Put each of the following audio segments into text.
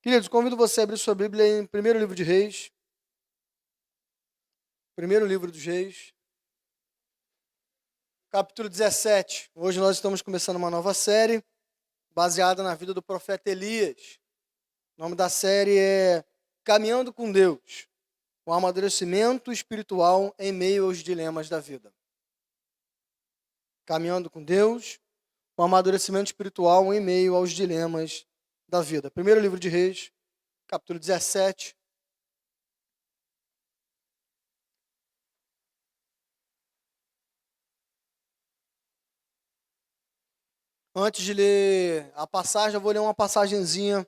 Queridos, convido você a abrir sua Bíblia em primeiro livro de Reis, primeiro livro dos Reis, capítulo 17. Hoje nós estamos começando uma nova série, baseada na vida do profeta Elias. O nome da série é Caminhando com Deus, o amadurecimento espiritual em meio aos dilemas da vida. Caminhando com Deus, o amadurecimento espiritual em meio aos dilemas da vida. Primeiro livro de Reis, capítulo 17. Antes de ler a passagem, eu vou ler uma passagenzinha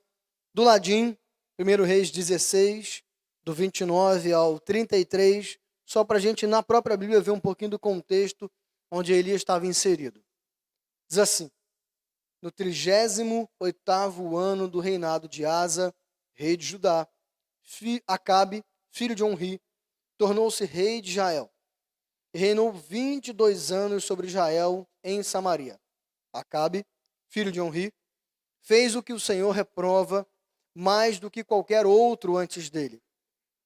do ladinho, 1 Reis 16, do 29 ao 33, só para a gente, na própria Bíblia, ver um pouquinho do contexto onde Elias estava inserido. Diz assim: no 38º ano do reinado de Asa, rei de Judá, Acabe, filho de Onri, tornou-se rei de Israel, e reinou 22 anos sobre Israel em Samaria. Acabe, filho de Onri, fez o que o Senhor reprova mais do que qualquer outro antes dele.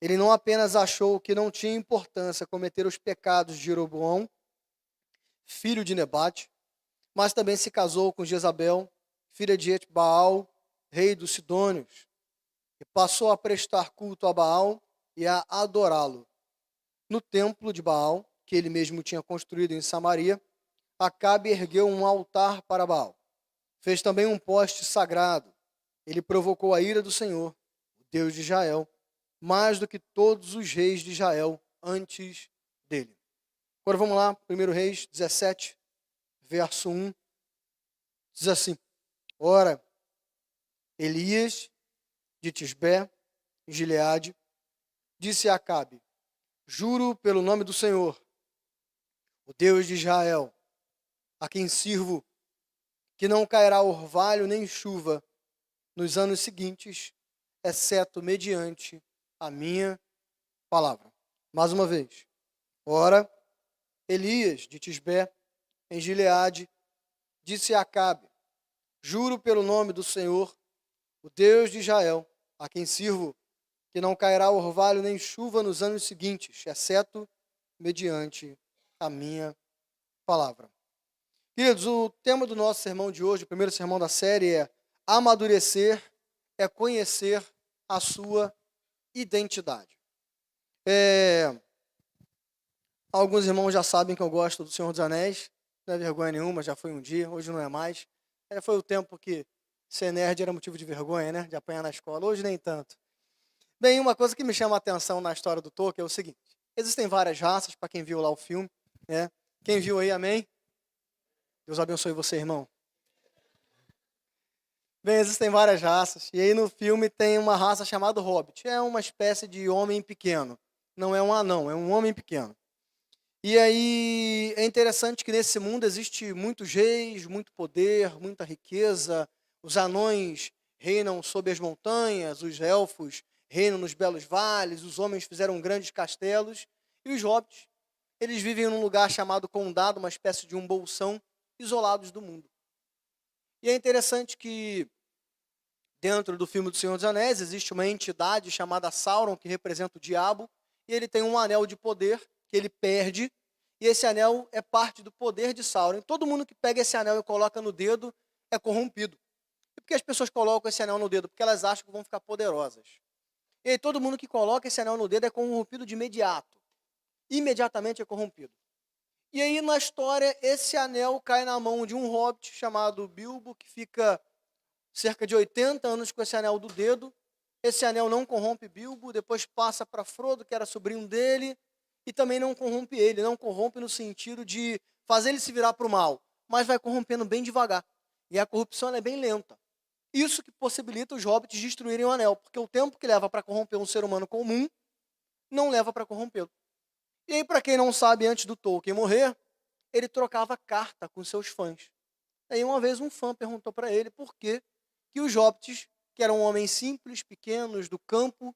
Ele não apenas achou que não tinha importância cometer os pecados de Jeroboão, filho de Nebate, mas também se casou com Jezabel, filha de Etbaal, rei dos Sidônios, e passou a prestar culto a Baal e a adorá-lo. No templo de Baal, que ele mesmo tinha construído em Samaria, Acabe ergueu um altar para Baal. Fez também um poste sagrado. Ele provocou a ira do Senhor, o Deus de Israel, mais do que todos os reis de Israel antes dele. Agora vamos lá, 1 Reis 17, verso 1. Diz assim: ora, Elias de Tisbé, em Gileade, disse a Acabe: juro pelo nome do Senhor, o Deus de Israel, a quem sirvo, que não cairá orvalho nem chuva nos anos seguintes, exceto mediante a minha palavra. Mais uma vez. Ora, Elias de Tisbé, em Gileade, disse a Acabe: juro pelo nome do Senhor, o Deus de Israel, a quem sirvo, que não cairá orvalho nem chuva nos anos seguintes, exceto mediante a minha palavra. Queridos, o tema do nosso sermão de hoje, o primeiro sermão da série, é amadurecer, é conhecer a sua identidade. Alguns irmãos já sabem que eu gosto do Senhor dos Anéis, não é vergonha nenhuma, já foi um dia, hoje não é mais. Foi o tempo que ser nerd era motivo de vergonha, né? De apanhar na escola, hoje nem tanto. Bem, uma coisa que me chama a atenção na história do Tolkien é o seguinte: existem várias raças, para quem viu lá o filme, né? Quem viu aí, amém? Deus abençoe você, irmão. Bem, existem várias raças, e aí no filme tem uma raça chamada Hobbit. É uma espécie de homem pequeno. Não é um anão, é um homem pequeno. E aí é interessante que nesse mundo existe muitos reis, muito poder, muita riqueza. Os anões reinam sobre as montanhas, os elfos reinam nos belos vales, os homens fizeram grandes castelos, e os hobbits, eles vivem num lugar chamado Condado, uma espécie de um bolsão, isolados do mundo. E é interessante que dentro do filme do Senhor dos Anéis existe uma entidade chamada Sauron, que representa o diabo, e ele tem um anel de poder que ele perde, e esse anel é parte do poder de Sauron. E todo mundo que pega esse anel e coloca no dedo é corrompido. E por que as pessoas colocam esse anel no dedo? Porque elas acham que vão ficar poderosas. E aí, todo mundo que coloca esse anel no dedo é corrompido de imediato. Imediatamente é corrompido. E aí, na história, esse anel cai na mão de um hobbit chamado Bilbo, que fica cerca de 80 anos com esse anel do dedo. Esse anel não corrompe Bilbo, depois passa para Frodo, que era sobrinho dele, e também não corrompe ele. Não corrompe no sentido de fazer ele se virar para o mal, mas vai corrompendo bem devagar. E a corrupção é bem lenta. Isso que possibilita os hobbits destruírem o anel, porque o tempo que leva para corromper um ser humano comum, não leva para corrompê-lo. E aí, para quem não sabe, antes do Tolkien morrer, ele trocava carta com seus fãs. Aí uma vez um fã perguntou para ele por que os hobbits, que eram homens simples, pequenos, do campo,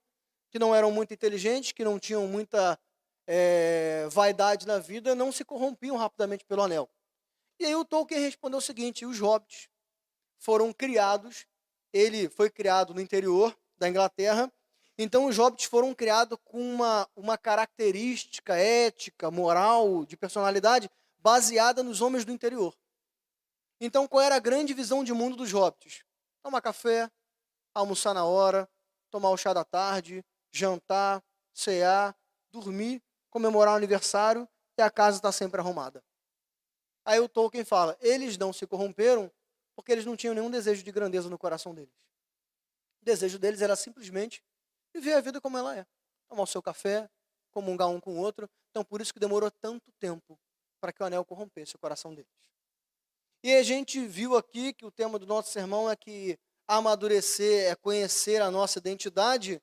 que não eram muito inteligentes, que não tinham muita vaidade na vida, não se corrompiam rapidamente pelo anel. E aí o Tolkien respondeu o seguinte: os hobbits foram criados ele foi criado no interior da Inglaterra. Então, os hobbits foram criados com uma característica ética, moral, de personalidade, baseada nos homens do interior. Então, qual era a grande visão de mundo dos hobbits? Tomar café, almoçar na hora, tomar o chá da tarde, jantar, cear, dormir, comemorar o aniversário e a casa está sempre arrumada. Aí o Tolkien fala, eles não se corromperam porque eles não tinham nenhum desejo de grandeza no coração deles. O desejo deles era simplesmente viver a vida como ela é. Tomar o seu café, comungar um com o outro. Então, por isso que demorou tanto tempo para que o anel corrompesse o coração deles. E a gente viu aqui que o tema do nosso sermão é que amadurecer é conhecer a nossa identidade.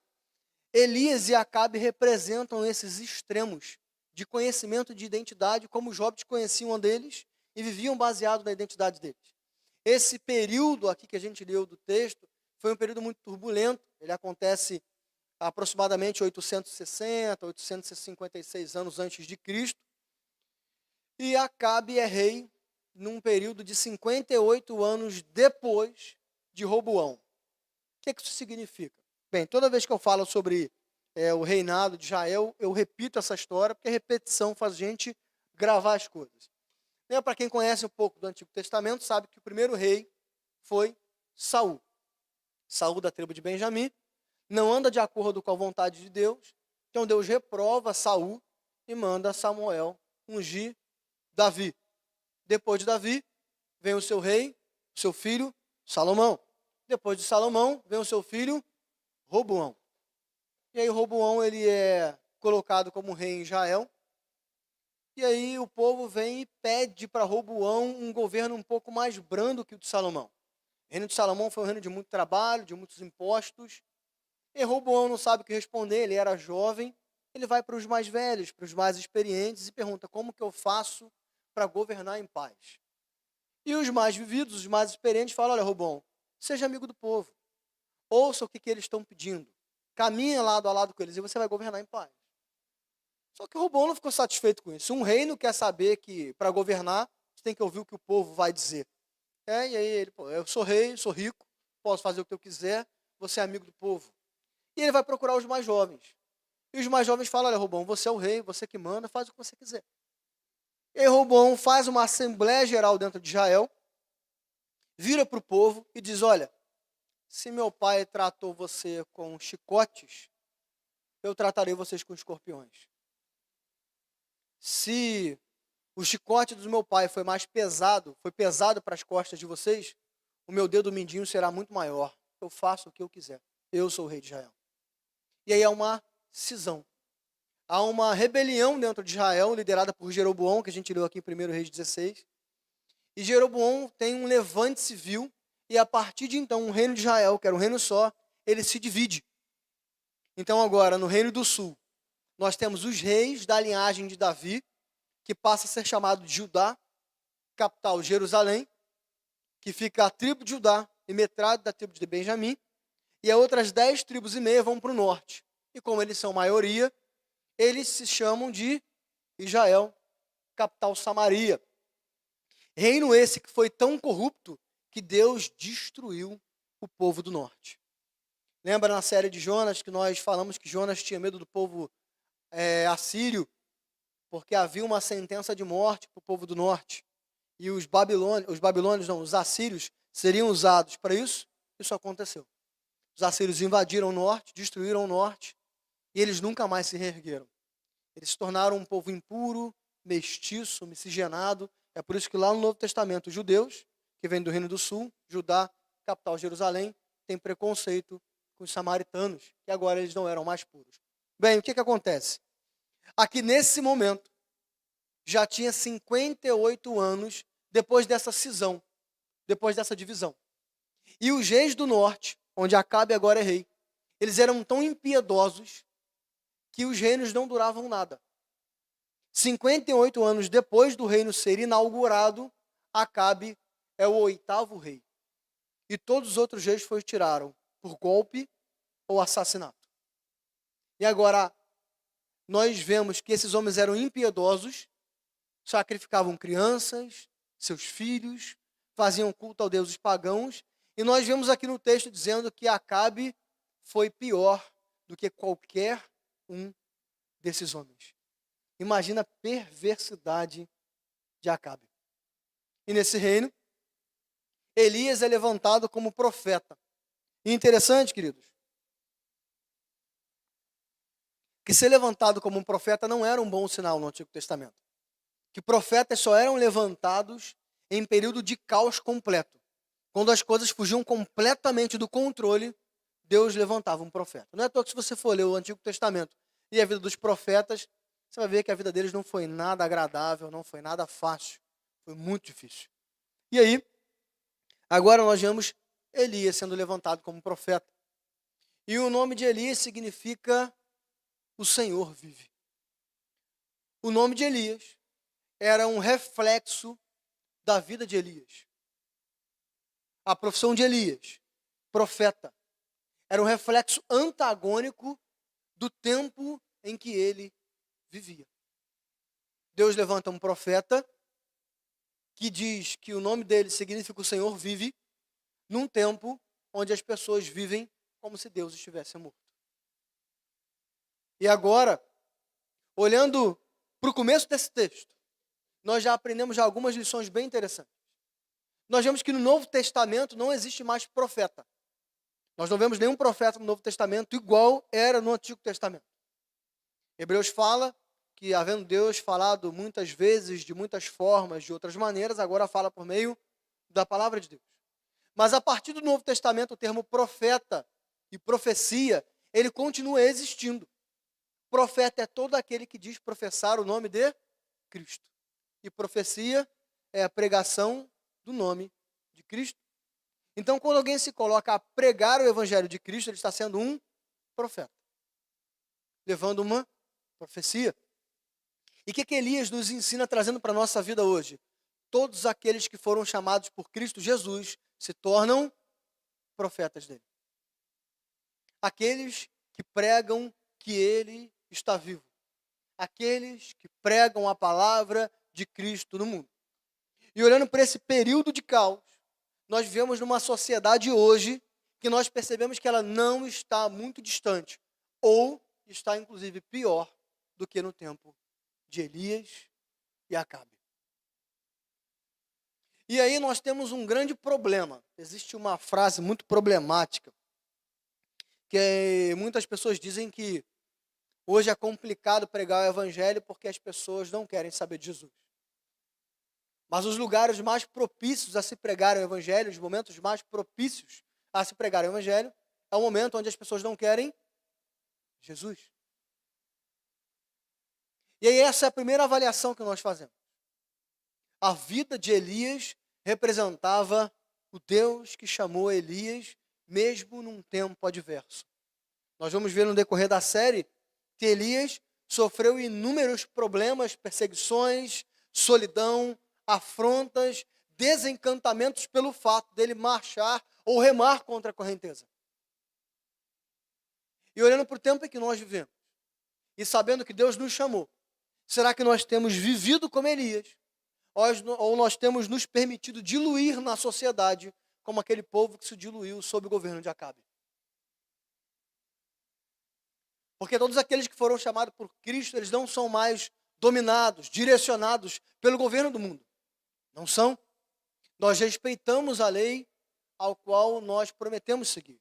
Elias e Acabe representam esses extremos de conhecimento de identidade, como os hobbits conheciam a deles e viviam baseado na identidade deles. Esse período aqui que a gente leu do texto foi um período muito turbulento. Ele acontece aproximadamente 860, 856 anos antes de Cristo. E Acabe é rei num período de 58 anos depois de Roboão. O que isso significa? Bem, toda vez que eu falo sobre o reinado de Israel, eu repito essa história, porque a repetição faz a gente gravar as coisas. Para quem conhece um pouco do Antigo Testamento, sabe que o primeiro rei foi Saul. Saul da tribo de Benjamim, não anda de acordo com a vontade de Deus, então Deus reprova Saul e manda Samuel ungir Davi. Depois de Davi, vem o seu rei, o seu filho, Salomão. Depois de Salomão, vem o seu filho, Roboão. E aí Roboão ele é colocado como rei em Israel. E aí o povo vem e pede para Roboão um governo um pouco mais brando que o de Salomão. O reino de Salomão foi um reino de muito trabalho, de muitos impostos. E Roboão não sabe o que responder, ele era jovem. Ele vai para os mais velhos, para os mais experientes e pergunta, como que eu faço para governar em paz? E os mais vividos, os mais experientes falam, olha Roboão, seja amigo do povo. Ouça o que eles estão pedindo. Caminha lado a lado com eles e você vai governar em paz. Só que Roboão não ficou satisfeito com isso. Um rei não quer saber que, para governar, você tem que ouvir o que o povo vai dizer. E aí ele, eu sou rei, sou rico, posso fazer o que eu quiser, você é amigo do povo. E ele vai procurar os mais jovens. E os mais jovens falam, olha Roboão, você é o rei, você que manda, faz o que você quiser. E aí Roboão faz uma assembleia geral dentro de Israel, vira para o povo e diz, olha, se meu pai tratou você com chicotes, eu tratarei vocês com escorpiões. Se o chicote do meu pai foi pesado para as costas de vocês, o meu dedo mindinho será muito maior. Eu faço o que eu quiser. Eu sou o rei de Israel. E aí há uma cisão. Há uma rebelião dentro de Israel, liderada por Jeroboão, que a gente leu aqui em 1 Reis 16. E Jeroboão tem um levante civil, e a partir de então, o reino de Israel, que era um reino só, ele se divide. Então agora, no reino do sul, nós temos os reis da linhagem de Davi, que passa a ser chamado de Judá, capital Jerusalém, que fica a tribo de Judá e metade da tribo de Benjamim, e as outras 10 tribos e meia vão para o norte. E como eles são maioria, eles se chamam de Israel, capital Samaria. Reino esse que foi tão corrupto que Deus destruiu o povo do norte. Lembra na série de Jonas que nós falamos que Jonas tinha medo do povo assírio, porque havia uma sentença de morte para o povo do norte. E os assírios seriam usados para isso. Isso aconteceu. Os assírios invadiram o norte, destruíram o norte, e eles nunca mais se reergueram. Eles se tornaram um povo impuro, mestiço, miscigenado. É por isso que lá no Novo Testamento, os judeus, que vêm do Reino do Sul, Judá, capital Jerusalém, têm preconceito com os samaritanos, que agora eles não eram mais puros. Bem, o que acontece? Aqui nesse momento, já tinha 58 anos depois dessa cisão, depois dessa divisão. E os reis do norte, onde Acabe agora é rei, eles eram tão impiedosos que os reinos não duravam nada. 58 anos depois do reino ser inaugurado, Acabe é o 8º rei. E todos os outros reis foram tiraram por golpe ou assassinato. E agora, nós vemos que esses homens eram impiedosos, sacrificavam crianças, seus filhos, faziam culto aos deuses pagãos, E nós vemos aqui no texto dizendo que Acabe foi pior do que qualquer um desses homens. Imagina a perversidade de Acabe. E nesse reino, Elias é levantado como profeta. E interessante, queridos, que ser levantado como um profeta não era um bom sinal no Antigo Testamento. Que profetas só eram levantados em período de caos completo. Quando as coisas fugiam completamente do controle, Deus levantava um profeta. Não é à toa que se você for ler o Antigo Testamento e a vida dos profetas, você vai ver que a vida deles não foi nada agradável, não foi nada fácil. Foi muito difícil. E aí, agora nós vemos Elias sendo levantado como profeta. E o nome de Elias significa o Senhor vive. O nome de Elias era um reflexo da vida de Elias. A profissão de Elias, profeta, era um reflexo antagônico do tempo em que ele vivia. Deus levanta um profeta que diz que o nome dele significa o Senhor vive, num tempo onde as pessoas vivem como se Deus estivesse morto. E agora, olhando para o começo desse texto, nós já aprendemos já algumas lições bem interessantes. Nós vemos que no Novo Testamento não existe mais profeta. Nós não vemos nenhum profeta no Novo Testamento igual era no Antigo Testamento. Hebreus fala que, havendo Deus falado muitas vezes, de muitas formas, de outras maneiras, agora fala por meio da palavra de Deus. Mas a partir do Novo Testamento, o termo profeta e profecia, ele continua existindo. Profeta é todo aquele que diz professar o nome de Cristo. E profecia é a pregação do nome de Cristo. Então, quando alguém se coloca a pregar o evangelho de Cristo, ele está sendo um profeta, levando uma profecia. E o que Elias nos ensina, trazendo para a nossa vida hoje? Todos aqueles que foram chamados por Cristo Jesus se tornam profetas dele. Aqueles que pregam que ele está vivo. Aqueles que pregam a palavra de Cristo no mundo. E olhando para esse período de caos, nós vivemos numa sociedade hoje que nós percebemos que ela não está muito distante, ou está inclusive pior do que no tempo de Elias e Acabe. E aí nós temos um grande problema. Existe uma frase muito problemática, que muitas pessoas dizem que hoje é complicado pregar o evangelho porque as pessoas não querem saber de Jesus. Mas os lugares mais propícios a se pregar o evangelho, os momentos mais propícios a se pregar o evangelho, é o momento onde as pessoas não querem Jesus. E aí essa é a primeira avaliação que nós fazemos. A vida de Elias representava o Deus que chamou Elias, mesmo num tempo adverso. Nós vamos ver no decorrer da série que Elias sofreu inúmeros problemas, perseguições, solidão, afrontas, desencantamentos pelo fato dele marchar ou remar contra a correnteza. E olhando para o tempo em que nós vivemos, e sabendo que Deus nos chamou, será que nós temos vivido como Elias? Ou nós temos nos permitido diluir na sociedade como aquele povo que se diluiu sob o governo de Acabe? Porque todos aqueles que foram chamados por Cristo, eles não são mais dominados, direcionados pelo governo do mundo. Não são. Nós respeitamos a lei ao qual nós prometemos seguir.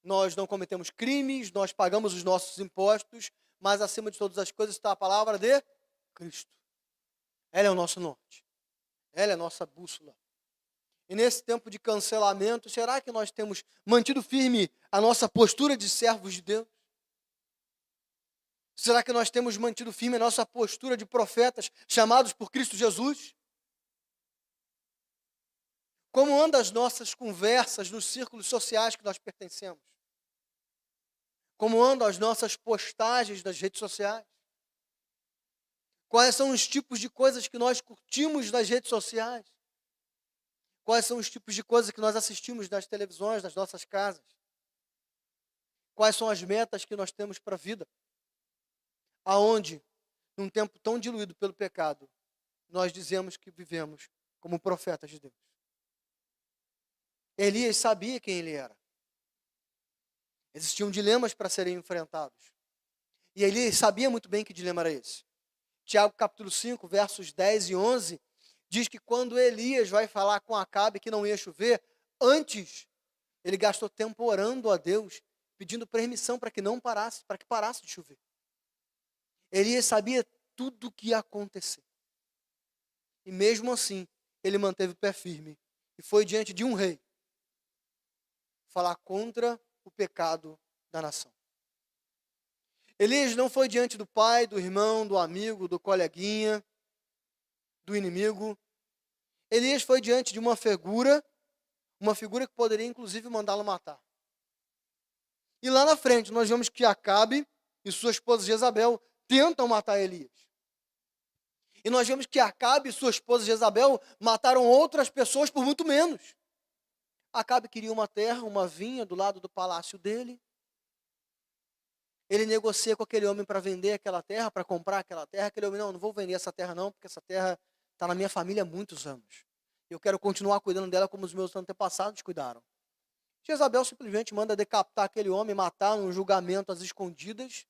Nós não cometemos crimes, nós pagamos os nossos impostos, mas acima de todas as coisas está a palavra de Cristo. Ela é o nosso norte. Ela é a nossa bússola. E nesse tempo de cancelamento, será que nós temos mantido firme a nossa postura de servos de Deus? Será que nós temos mantido firme a nossa postura de profetas chamados por Cristo Jesus? Como andam as nossas conversas nos círculos sociais que nós pertencemos? Como andam as nossas postagens nas redes sociais? Quais são os tipos de coisas que nós curtimos nas redes sociais? Quais são os tipos de coisas que nós assistimos nas televisões, nas nossas casas? Quais são as metas que nós temos para a vida? Aonde, num tempo tão diluído pelo pecado, nós dizemos que vivemos como profetas de Deus. Elias sabia quem ele era. Existiam dilemas para serem enfrentados. E Elias sabia muito bem que dilema era esse. Tiago capítulo 5, versos 10 e 11, diz que quando Elias vai falar com Acabe que não ia chover, antes ele gastou tempo orando a Deus, pedindo permissão para que não parasse, para que parasse de chover. Elias sabia tudo o que ia acontecer. E mesmo assim, ele manteve o pé firme e foi diante de um rei falar contra o pecado da nação. Elias não foi diante do pai, do irmão, do amigo, do coleguinha, do inimigo. Elias foi diante de uma figura que poderia inclusive mandá-lo matar. E lá na frente nós vemos que Acabe e sua esposa Jezabel tentam matar Elias. E nós vemos que Acabe e sua esposa Jezabel mataram outras pessoas por muito menos. Acabe queria uma terra, uma vinha do lado do palácio dele. Ele negocia com aquele homem para vender aquela terra, para comprar aquela terra. Aquele homem, não vou vender essa terra não, porque essa terra está na minha família há muitos anos. Eu quero continuar cuidando dela como os meus antepassados cuidaram. Jezabel simplesmente manda decapitar aquele homem, matar num julgamento às escondidas,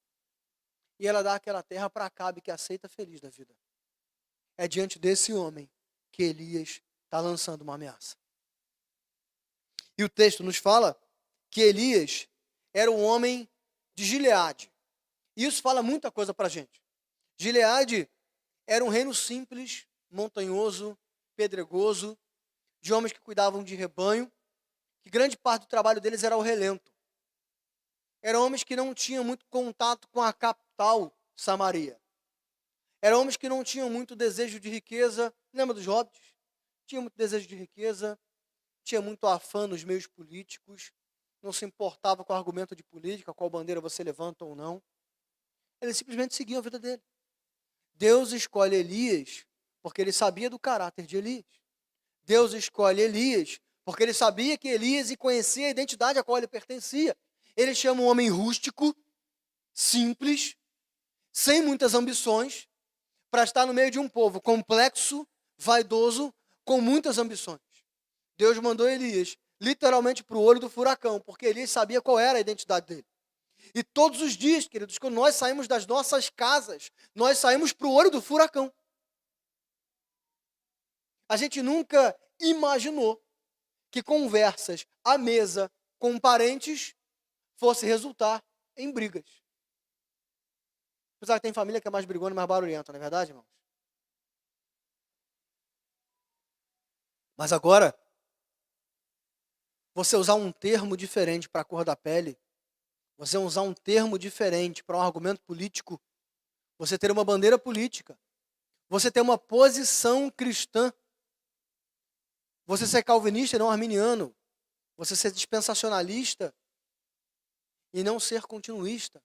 e ela dá aquela terra para Acabe, que aceita feliz da vida. É diante desse homem que Elias está lançando uma ameaça. E o texto nos fala que Elias era um homem de Gileade. E isso fala muita coisa para a gente. Gileade era um reino simples, montanhoso, pedregoso, de homens que cuidavam de rebanho, que grande parte do trabalho deles era ao relento. Eram homens que não tinham muito contato com a capital, Samaria. Eram homens que não tinham muito desejo de riqueza. Lembra dos hobbits? Tinha muito desejo de riqueza, tinha muito afã nos meios políticos, não se importava com o argumento de política, qual bandeira você levanta ou não. Eles simplesmente seguiam a vida dele. Deus escolhe Elias porque ele sabia do caráter de Elias. Deus escolhe Elias porque ele sabia que Elias e conhecia a identidade a qual ele pertencia. Ele chama um homem rústico, simples, sem muitas ambições, para estar no meio de um povo complexo, vaidoso, com muitas ambições. Deus mandou Elias literalmente para o olho do furacão, porque Elias sabia qual era a identidade dele. E todos os dias, queridos, quando nós saímos das nossas casas, nós saímos para o olho do furacão. A gente nunca imaginou que conversas à mesa com parentes fosse resultar em brigas. Apesar que tem família que é mais brigona e mais barulhenta, não é verdade, irmãos? Mas agora, você usar um termo diferente para a cor da pele, você usar um termo diferente para um argumento político, você ter uma bandeira política, você ter uma posição cristã, você ser calvinista e não arminiano, você ser dispensacionalista e não ser continuista,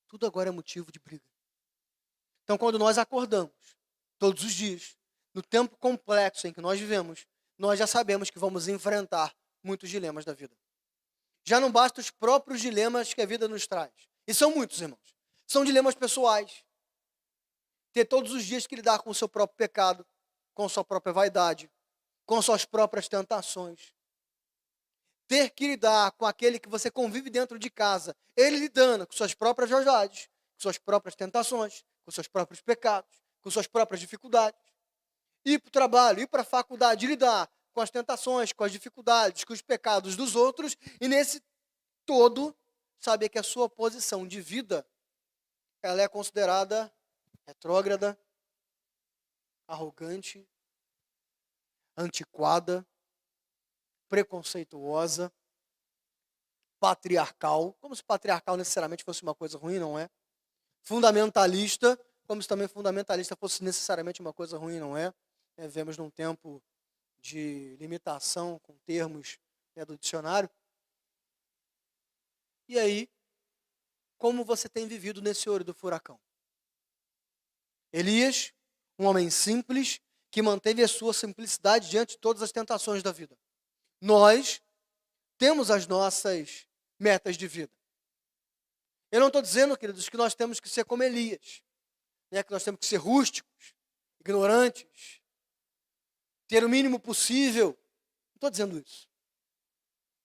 tudo agora é motivo de briga. Então, quando nós acordamos, todos os dias, no tempo complexo em que nós vivemos, nós já sabemos que vamos enfrentar muitos dilemas da vida. Já não basta os próprios dilemas que a vida nos traz. E são muitos, irmãos. São dilemas pessoais. Ter todos os dias que lidar com o seu próprio pecado, com a sua própria vaidade, com suas próprias tentações. Ter que lidar com aquele que você convive dentro de casa, ele lidando com suas próprias vaidades, com suas próprias tentações, com seus próprios pecados, com suas próprias dificuldades. Ir para o trabalho, ir para a faculdade, lidar com as tentações, com as dificuldades, com os pecados dos outros, e nesse todo, saber que a sua posição de vida, ela é considerada retrógrada, arrogante, antiquada, preconceituosa, patriarcal, como se patriarcal necessariamente fosse uma coisa ruim, não é? Fundamentalista, como se também fundamentalista fosse necessariamente uma coisa ruim, não é? Vivemos num tempo de limitação com termos do dicionário. E aí, como você tem vivido nesse olho do furacão? Elias, um homem simples, que manteve a sua simplicidade diante de todas as tentações da vida. Nós temos as nossas metas de vida. Eu não estou dizendo, queridos, que nós temos que ser como Elias, né? Que nós temos que ser rústicos, ignorantes, ter o mínimo possível. Não estou dizendo isso.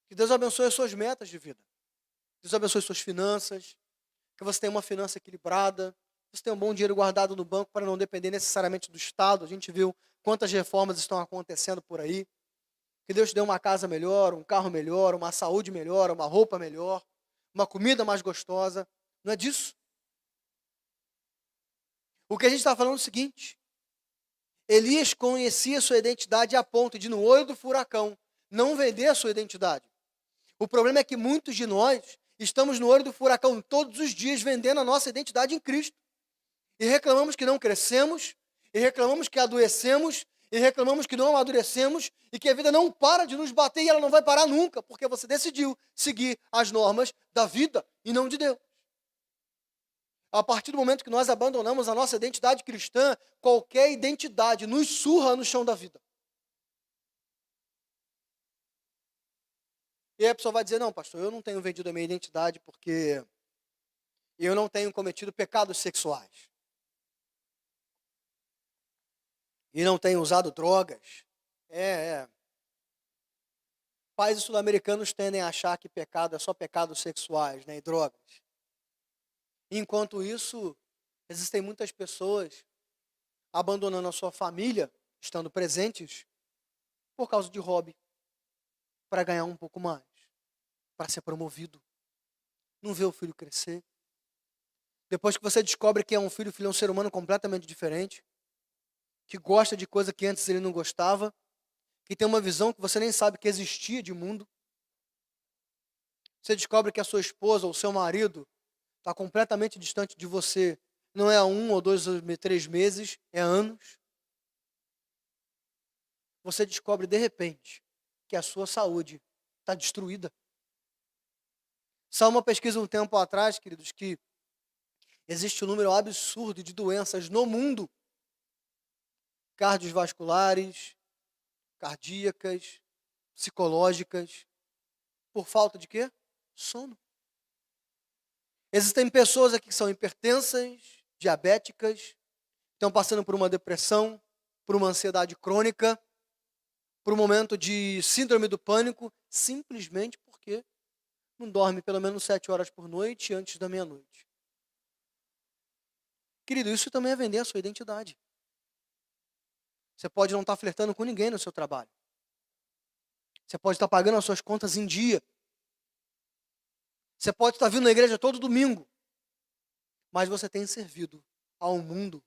Que Deus abençoe as suas metas de vida. Deus abençoe suas finanças. Que você tenha uma finança equilibrada. Que você tenha um bom dinheiro guardado no banco para não depender necessariamente do Estado. A gente viu quantas reformas estão acontecendo por aí. Que Deus te dê uma casa melhor, um carro melhor, uma saúde melhor, uma roupa melhor, uma comida mais gostosa. Não é disso? O que a gente está falando é o seguinte: Elias conhecia sua identidade a ponto de, no olho do furacão, não vender a sua identidade. O problema é que muitos de nós estamos no olho do furacão todos os dias vendendo a nossa identidade em Cristo. E reclamamos que não crescemos, e reclamamos que adoecemos, e reclamamos que não amadurecemos, e que a vida não para de nos bater e ela não vai parar nunca, porque você decidiu seguir as normas da vida e não de Deus. A partir do momento que nós abandonamos a nossa identidade cristã, qualquer identidade nos surra no chão da vida. E aí a pessoa vai dizer: não, pastor, eu não tenho vendido a minha identidade porque eu não tenho cometido pecados sexuais. E não tenho usado drogas. Países sul-americanos tendem a achar que pecado é só pecados sexuais, né, e drogas. Enquanto isso, existem muitas pessoas abandonando a sua família, estando presentes, por causa de hobby, para ganhar um pouco mais, para ser promovido. Não vê o filho crescer. Depois que você descobre que é um filho é um ser humano completamente diferente, que gosta de coisa que antes ele não gostava, que tem uma visão que você nem sabe que existia de mundo. Você descobre que a sua esposa ou seu marido está completamente distante de você. Não é há 1 ou 2 ou 3 meses, é anos. Você descobre de repente que a sua saúde está destruída. Saiu uma pesquisa um tempo atrás, queridos, que existe um número absurdo de doenças no mundo, cardiovasculares, cardíacas, psicológicas, por falta de quê? Sono. Existem pessoas aqui que são hipertensas, diabéticas, estão passando por uma depressão, por uma ansiedade crônica, por um momento de síndrome do pânico, simplesmente porque não dorme pelo menos 7 horas por noite antes da meia-noite. Querido, isso também é vender a sua identidade. Você pode não estar flertando com ninguém no seu trabalho. Você pode estar pagando as suas contas em dia. Você pode estar vindo na igreja todo domingo. Mas você tem servido ao mundo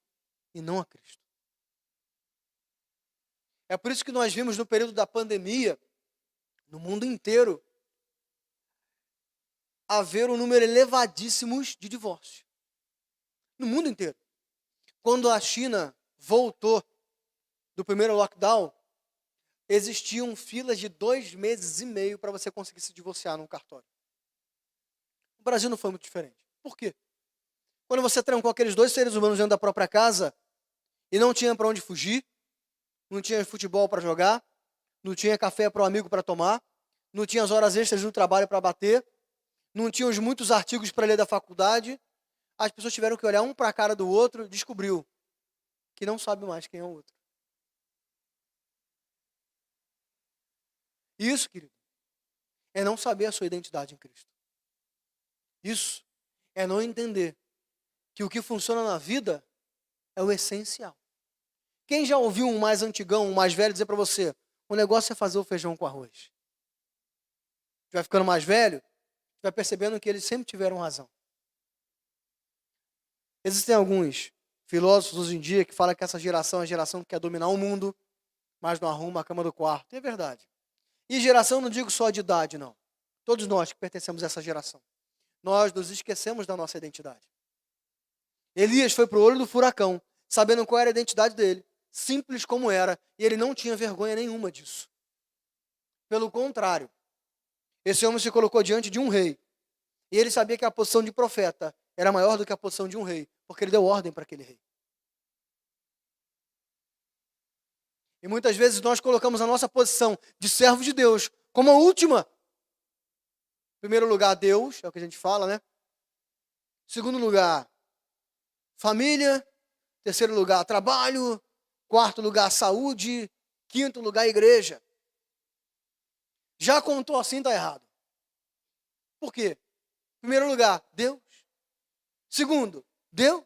e não a Cristo. É por isso que nós vimos no período da pandemia, no mundo inteiro, haver um número elevadíssimo de divórcios. No mundo inteiro. Quando a China voltou do primeiro lockdown, existiam filas de 2 meses e meio para você conseguir se divorciar num cartório. O Brasil não foi muito diferente. Por quê? Quando você trancou aqueles 2 seres humanos dentro da própria casa e não tinha para onde fugir, não tinha futebol para jogar, não tinha café para o amigo para tomar, não tinha as horas extras no trabalho para bater, não tinha os muitos artigos para ler da faculdade, as pessoas tiveram que olhar um para a cara do outro e descobriu que não sabe mais quem é o outro. Isso, querido, é não saber a sua identidade em Cristo. Isso é não entender que o que funciona na vida é o essencial. Quem já ouviu um mais antigão, um mais velho dizer para você: o negócio é fazer o feijão com arroz? Vai ficando mais velho, vai percebendo que eles sempre tiveram razão. Existem alguns filósofos hoje em dia que falam que essa geração é a geração que quer dominar o mundo, mas não arruma a cama do quarto. É verdade. E geração não digo só de idade, não. Todos nós que pertencemos a essa geração. Nós nos esquecemos da nossa identidade. Elias foi para o olho do furacão, sabendo qual era a identidade dele, simples como era, e ele não tinha vergonha nenhuma disso. Pelo contrário, esse homem se colocou diante de um rei, e ele sabia que a posição de profeta era maior do que a posição de um rei, porque ele deu ordem para aquele rei. E muitas vezes nós colocamos a nossa posição de servo de Deus como a última. Em primeiro lugar, Deus, é o que a gente fala, né? Segundo lugar, família. Terceiro lugar, trabalho. Quarto lugar, saúde. Quinto lugar, igreja. Já contou assim, está errado. Por quê? Primeiro lugar, Deus. Segundo, Deus.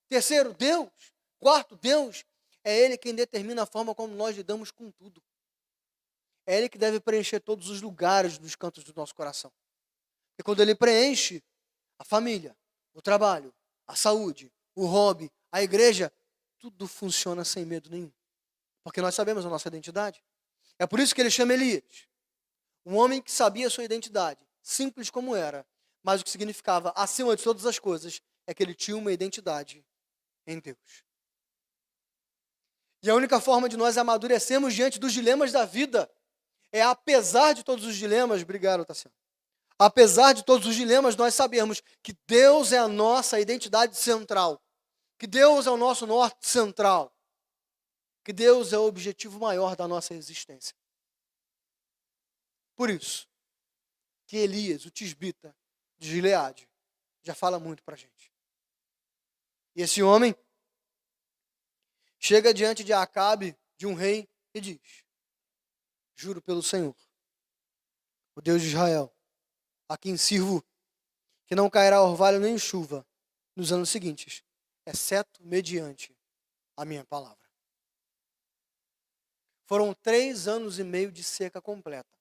Terceiro, Deus. Quarto, Deus. É Ele quem determina a forma como nós lidamos com tudo. É Ele que deve preencher todos os lugares dos cantos do nosso coração. E quando Ele preenche a família, o trabalho, a saúde, o hobby, a igreja, tudo funciona sem medo nenhum. Porque nós sabemos a nossa identidade. É por isso que Ele chama Elias. Um homem que sabia a sua identidade, simples como era, mas o que significava, acima de todas as coisas, é que ele tinha uma identidade em Deus. E a única forma de nós amadurecermos diante dos dilemas da vida é, apesar de todos os dilemas, obrigado, Tassiano, apesar de todos os dilemas, nós sabemos que Deus é a nossa identidade central, que Deus é o nosso norte central, que Deus é o objetivo maior da nossa existência. Por isso, que Elias, o tisbita de Gileade, já fala muito para a gente. E esse homem chega diante de Acabe, de um rei, e diz: juro pelo Senhor, o Deus de Israel, a quem sirvo, que não cairá orvalho nem chuva nos anos seguintes, exceto mediante a minha palavra. Foram 3 anos e meio de seca completa.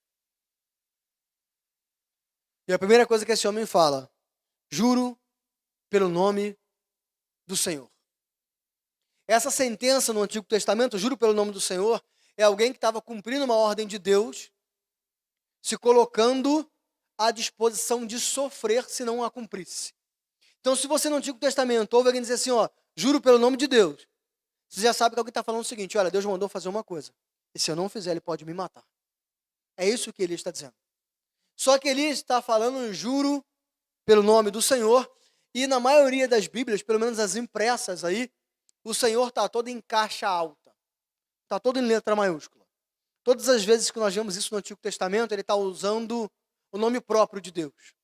E a primeira coisa que esse homem fala: juro pelo nome do Senhor. Essa sentença no Antigo Testamento, juro pelo nome do Senhor, é alguém que estava cumprindo uma ordem de Deus, se colocando à disposição de sofrer se não a cumprisse. Então, se você no Antigo Testamento ouve alguém dizer assim, ó, juro pelo nome de Deus, você já sabe que alguém está falando o seguinte: olha, Deus mandou fazer uma coisa, e se eu não fizer, ele pode me matar. É isso que Elias está dizendo. Só que Elias está falando um juro pelo nome do Senhor, e na maioria das Bíblias, pelo menos as impressas aí, o Senhor está todo em caixa alta, está todo em letra maiúscula. Todas as vezes que nós vemos isso no Antigo Testamento, ele está usando o nome próprio de Deus.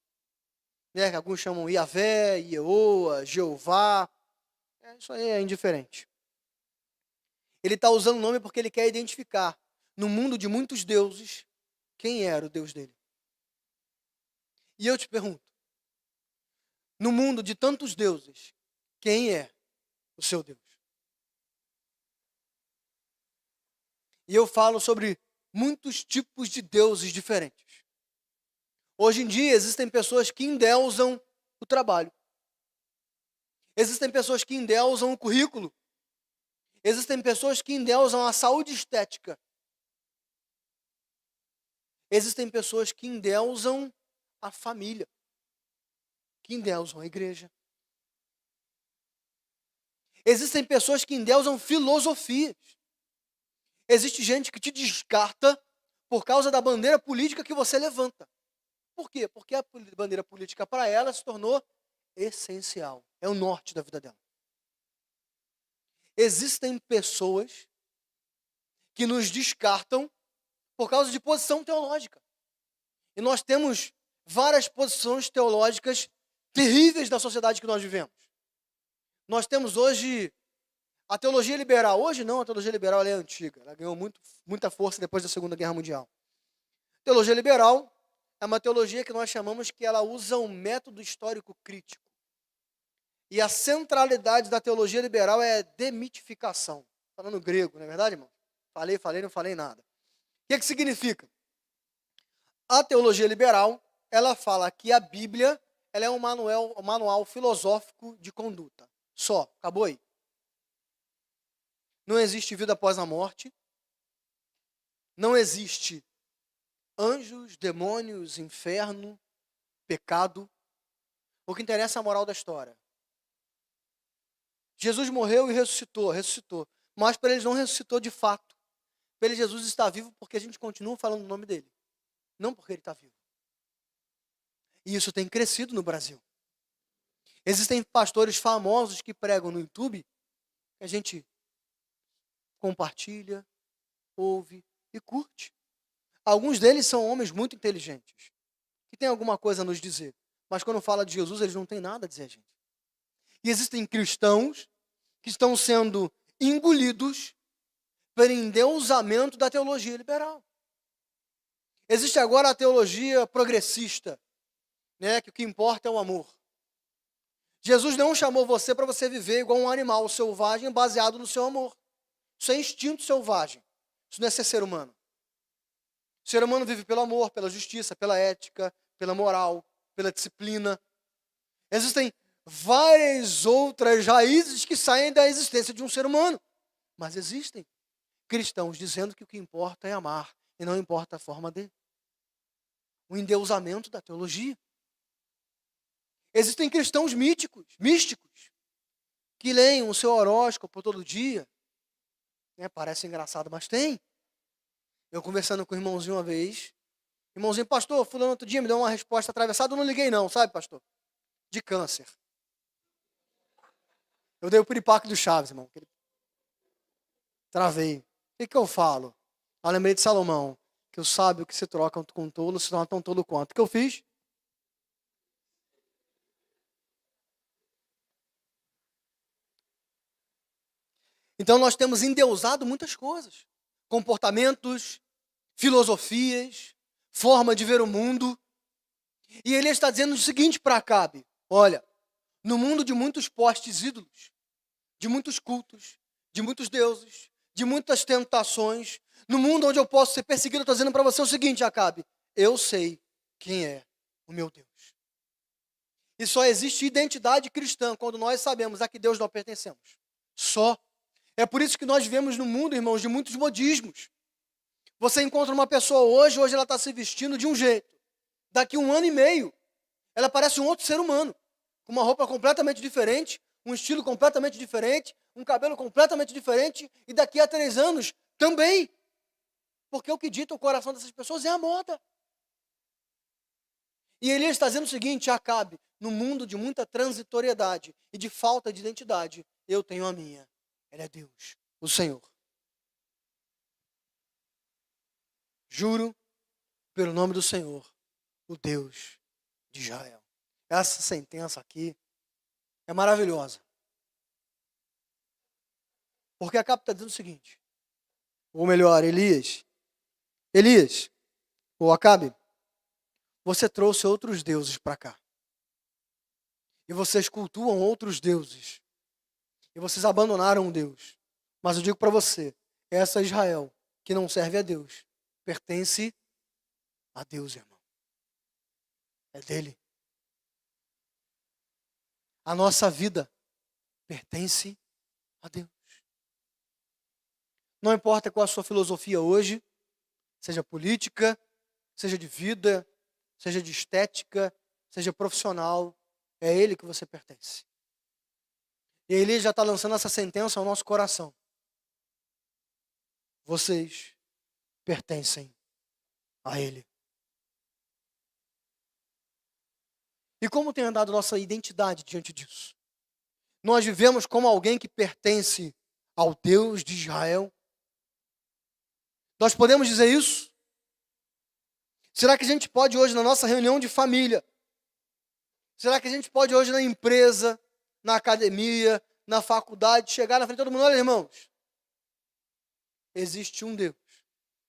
Né? Alguns chamam Iavé, Ieoa, Jeová. Isso aí é indiferente. Ele está usando o nome porque ele quer identificar, no mundo de muitos deuses, quem era o Deus dele. E eu te pergunto, no mundo de tantos deuses, quem é o seu Deus? E eu falo sobre muitos tipos de deuses diferentes. Hoje em dia existem pessoas que endeusam o trabalho. Existem pessoas que endeusam o currículo. Existem pessoas que endeusam a saúde estética. Existem pessoas que endeusam a família, que endeusam a igreja. Existem pessoas que endeusam filosofias. Existe gente que te descarta por causa da bandeira política que você levanta. Por quê? Porque a bandeira política para ela se tornou essencial. É o norte da vida dela. Existem pessoas que nos descartam por causa de posição teológica. E nós temos várias posições teológicas terríveis da sociedade que nós vivemos. Nós temos hoje a teologia liberal. Hoje não, a teologia liberal ela é antiga. Ela ganhou muita força depois da Segunda Guerra Mundial. A teologia liberal é uma teologia que nós chamamos que ela usa um método histórico crítico. E a centralidade da teologia liberal é demitificação. Falando grego, não é verdade, irmão? Falei, não falei nada. O que significa? A teologia liberal, ela fala que a Bíblia ela é um manual filosófico de conduta. Só, acabou aí. Não existe vida após a morte. Não existe anjos, demônios, inferno, pecado. O que interessa é a moral da história. Jesus morreu e ressuscitou. Mas para eles não ressuscitou de fato. Para eles Jesus está vivo porque a gente continua falando o nome dele. Não porque ele está vivo. E isso tem crescido no Brasil. Existem pastores famosos que pregam no YouTube, que a gente compartilha, ouve e curte. Alguns deles são homens muito inteligentes, que têm alguma coisa a nos dizer. Mas quando fala de Jesus, eles não têm nada a dizer a gente. E existem cristãos que estão sendo engolidos pelo endeusamento da teologia liberal. Existe agora a teologia progressista, né, que o que importa é o amor. Jesus não chamou você para você viver igual um animal selvagem baseado no seu amor. Isso é instinto selvagem. Isso não é ser humano. O ser humano vive pelo amor, pela justiça, pela ética, pela moral, pela disciplina. Existem várias outras raízes que saem da existência de um ser humano. Mas existem cristãos dizendo que o que importa é amar e não importa a forma dele. O endeusamento da teologia. Existem cristãos místicos, que leem o seu horóscopo todo dia. Parece engraçado, mas tem. Eu conversando com o irmãozinho uma vez. Irmãozinho, pastor, fulano outro dia me deu uma resposta atravessada, eu não liguei não, sabe, pastor? De câncer. Eu dei o piripaque do Chaves, irmão. Travei. O que eu falo? Eu lembrei de Salomão, que o sábio que se troca com tolo se torna tão tolo quanto. O que eu fiz? Então nós temos endeusado muitas coisas. Comportamentos, filosofias, forma de ver o mundo. E ele está dizendo o seguinte para Acabe: olha, no mundo de muitos postes ídolos, de muitos cultos, de muitos deuses, de muitas tentações, no mundo onde eu posso ser perseguido, eu estou dizendo para você o seguinte, Acabe: eu sei quem é o meu Deus. E só existe identidade cristã quando nós sabemos a que Deus nós pertencemos. Só. É por isso que nós vivemos no mundo, irmãos, de muitos modismos. Você encontra uma pessoa hoje ela está se vestindo de um jeito. Daqui 1 ano e meio, ela parece um outro ser humano, com uma roupa completamente diferente, um estilo completamente diferente, um cabelo completamente diferente, e daqui a 3 anos também. Porque o que dita o coração dessas pessoas é a moda. E ele está dizendo o seguinte: Acabe, no mundo de muita transitoriedade e de falta de identidade, eu tenho a minha. Ele é Deus, o Senhor. Juro pelo nome do Senhor, o Deus de Israel. Essa sentença aqui é maravilhosa. Porque Acabe está dizendo o seguinte, ou melhor, Elias, ou Acabe, você trouxe outros deuses para cá. E vocês cultuam outros deuses. E vocês abandonaram Deus. Mas eu digo para você, essa Israel que não serve a Deus, pertence a Deus, irmão. É dele. A nossa vida pertence a Deus. Não importa qual a sua filosofia hoje, seja política, seja de vida, seja de estética, seja profissional, é Ele que você pertence. E Ele já está lançando essa sentença ao nosso coração. Vocês pertencem a Ele. E como tem andado nossa identidade diante disso? Nós vivemos como alguém que pertence ao Deus de Israel? Nós podemos dizer isso? Será que a gente pode hoje na nossa reunião de família? Será que a gente pode hoje na empresa, na academia, na faculdade, chegar na frente de todo mundo? Olha, irmãos, existe um Deus,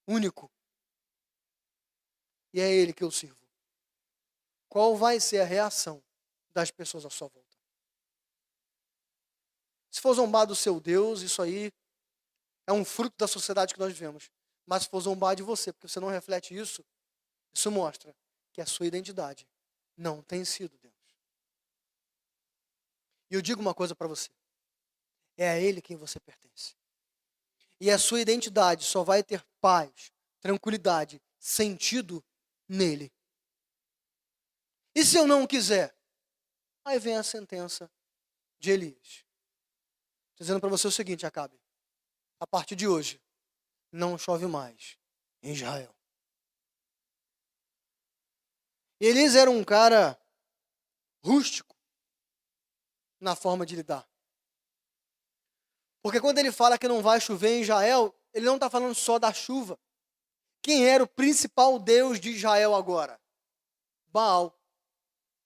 único. E é Ele que eu sirvo. Qual vai ser a reação das pessoas à sua volta? Se for zombar do seu Deus, isso aí é um fruto da sociedade que nós vivemos. Mas se for zombar de você, porque você não reflete isso, isso mostra que a sua identidade não tem sido Deus. E eu digo uma coisa para você. É a Ele quem você pertence. E a sua identidade só vai ter paz, tranquilidade, sentido nele. E se eu não quiser? Aí vem a sentença de Elias. Dizendo para você o seguinte, Acabe. A partir de hoje, não chove mais em Israel. Elias era um cara rústico na forma de lidar. Porque quando ele fala que não vai chover em Israel, ele não está falando só da chuva. Quem era o principal Deus de Israel agora? Baal.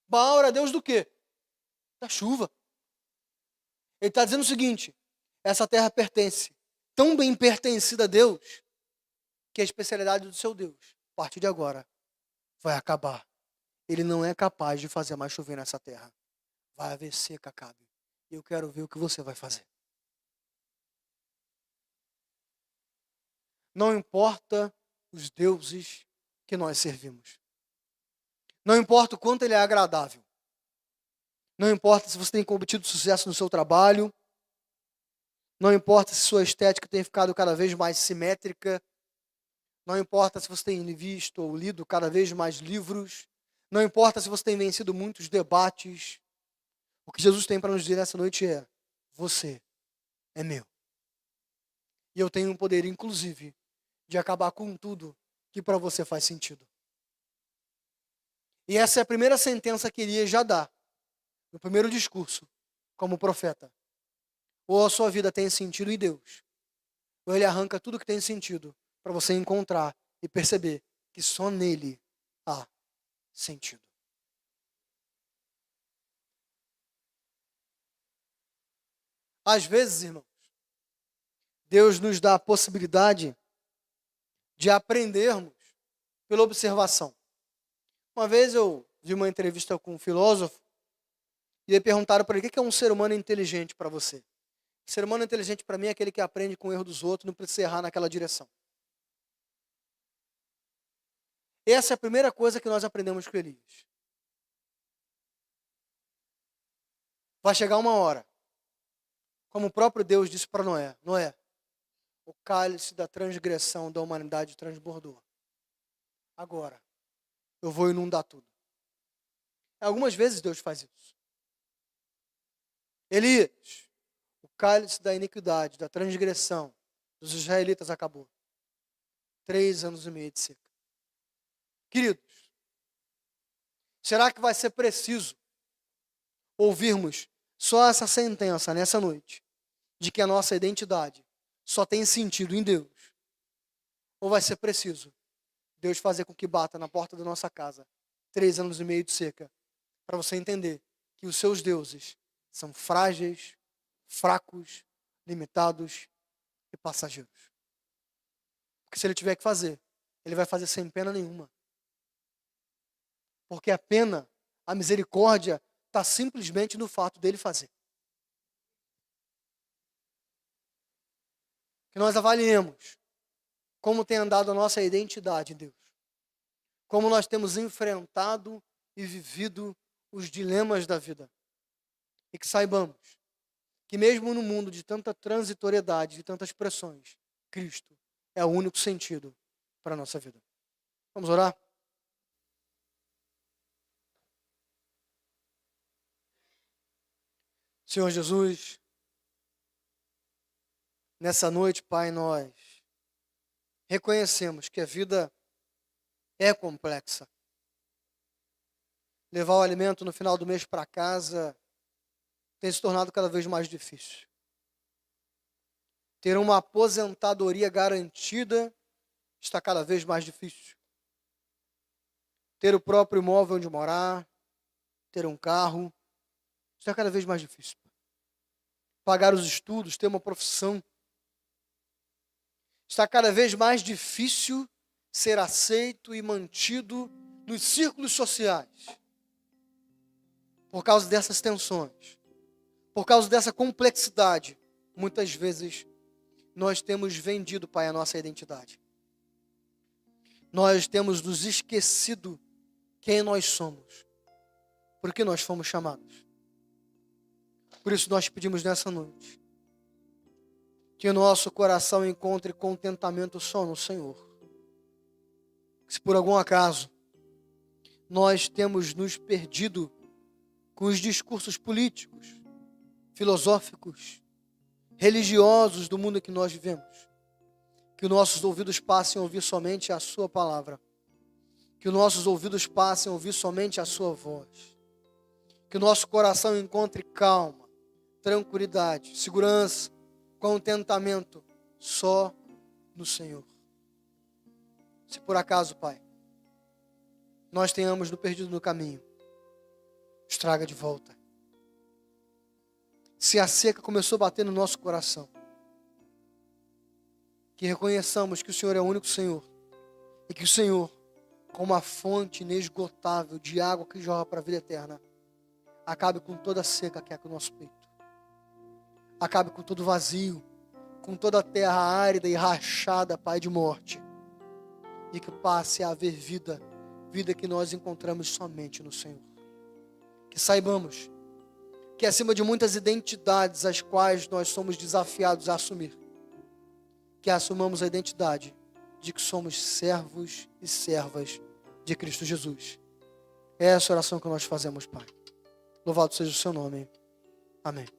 Baal era Deus do quê? Da chuva. Ele está dizendo o seguinte, essa terra pertence, tão bem pertencida a Deus, que a especialidade do seu Deus partir de agora, vai acabar. Ele não é capaz de fazer mais chover nessa terra. Vai haver seca, Acabe. E eu quero ver o que você vai fazer. Não importa os deuses que nós servimos. Não importa o quanto ele é agradável. Não importa se você tem obtido sucesso no seu trabalho. Não importa se sua estética tem ficado cada vez mais simétrica. Não importa se você tem visto ou lido cada vez mais livros. Não importa se você tem vencido muitos debates. O que Jesus tem para nos dizer nessa noite é: você é meu. E eu tenho um poder, inclusive, de acabar com tudo que para você faz sentido. E essa é a primeira sentença que Elias já dá, no primeiro discurso, como profeta. Ou a sua vida tem sentido em Deus, ou ele arranca tudo que tem sentido para você encontrar e perceber que só nele há sentido. Às vezes, irmãos, Deus nos dá a possibilidade de aprendermos pela observação. Uma vez eu vi uma entrevista com um filósofo e ele perguntaram para ele: o que é um ser humano inteligente para você? Ser humano inteligente para mim é aquele que aprende com o erro dos outros, não precisa errar naquela direção. Essa é a primeira coisa que nós aprendemos com Elias. Vai chegar uma hora, como o próprio Deus disse para Noé: Noé, o cálice da transgressão da humanidade transbordou. Agora, eu vou inundar tudo. Algumas vezes Deus faz isso. Elias, o cálice da iniquidade, da transgressão dos israelitas acabou. 3 anos e meio de seca. Queridos, será que vai ser preciso ouvirmos só essa sentença nessa noite, de que a nossa identidade só tem sentido em Deus? Ou vai ser preciso Deus fazer com que bata na porta da nossa casa 3 anos e meio de seca, para você entender que os seus deuses são frágeis, fracos, limitados e passageiros? Porque se ele tiver que fazer, ele vai fazer sem pena nenhuma. Porque a pena, a misericórdia, está simplesmente no fato dele fazer. Que nós avaliemos como tem andado a nossa identidade em Deus. Como nós temos enfrentado e vivido os dilemas da vida. E que saibamos que mesmo no mundo de tanta transitoriedade, de tantas pressões, Cristo é o único sentido para a nossa vida. Vamos orar? Senhor Jesus, nessa noite, Pai, nós reconhecemos que a vida é complexa. Levar o alimento no final do mês para casa tem se tornado cada vez mais difícil. Ter uma aposentadoria garantida está cada vez mais difícil. Ter o próprio imóvel onde morar, ter um carro, está cada vez mais difícil. Pagar os estudos, ter uma profissão. Está cada vez mais difícil ser aceito e mantido nos círculos sociais. Por causa dessas tensões, por causa dessa complexidade, muitas vezes nós temos vendido, Pai, a nossa identidade. Nós temos nos esquecido quem nós somos, por que nós fomos chamados. Por isso nós pedimos nessa noite que o nosso coração encontre contentamento só no Senhor. Se por algum acaso nós temos nos perdido com os discursos políticos, filosóficos, religiosos do mundo que nós vivemos, que os nossos ouvidos passem a ouvir somente a sua palavra, que os nossos ouvidos passem a ouvir somente a sua voz, que o nosso coração encontre calma, tranquilidade, segurança, contentamento só no Senhor. Se por acaso, Pai, nós tenhamos nos perdido no caminho, nos traga de volta. Se a seca começou a bater no nosso coração, que reconheçamos que o Senhor é o único Senhor e que o Senhor como a fonte inesgotável de água que jorra para a vida eterna. Acabe com toda a seca que é com o nosso peito. Acabe com todo vazio, com toda a terra árida e rachada, Pai, de morte. E que passe a haver vida, vida que nós encontramos somente no Senhor. Que saibamos que acima de muitas identidades as quais nós somos desafiados a assumir, que assumamos a identidade de que somos servos e servas de Cristo Jesus. É essa oração que nós fazemos, Pai. Louvado seja o seu nome. Amém.